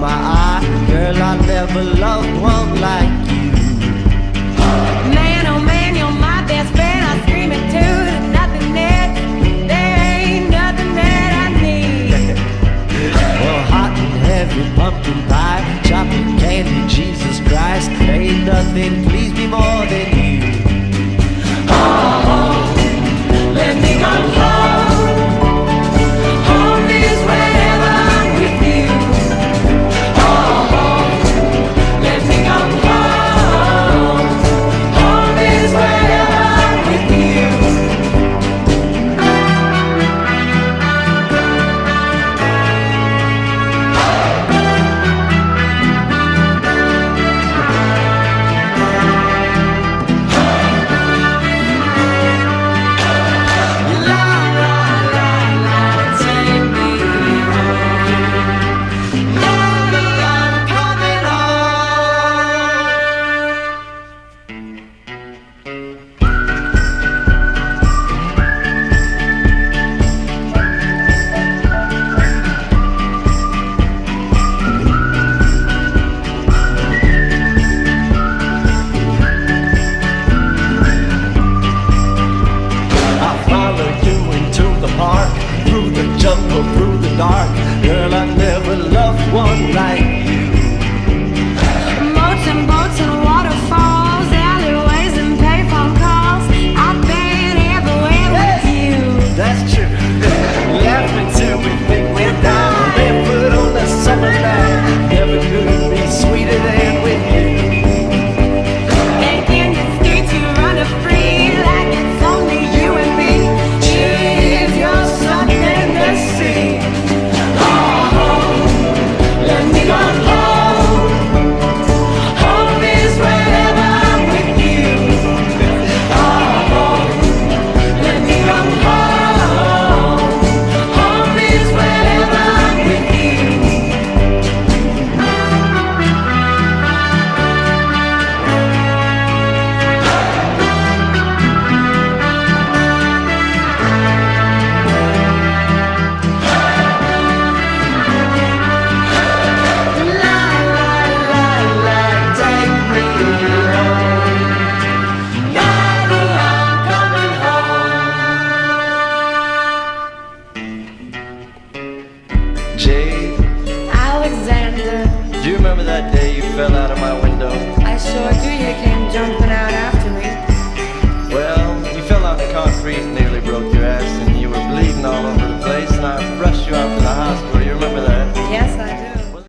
my eye. Girl, I never loved one like you. Man, oh man, you're my best friend. I scream it too. There's nothing that, there ain't nothing that I need. Well, hot and heavy pumpkin pie, chocolate candy, Jesus Christ, ain't nothing please me more than you. Oh, let me go home. Home is wherever I'm with you. Oh, let me go home. Home is wherever I'm with you. Through the jungle, through the dark, girl, I never loved one like you. Moats and boats and waterfalls, alleyways and payphone calls. I've been everywhere with you. That's true. Laughing till we think we're down, barefoot on the summer night. Never could be sweeter than with you. And in the streets you run free like it's only you and me. Cheers, you're something to see. Oh, let me go home. Home is wherever I'm with you. Oh, let me go home. Home is wherever I'm with you. Jade, Alexander, do you remember that day you fell out of my window? I sure do. You came jumping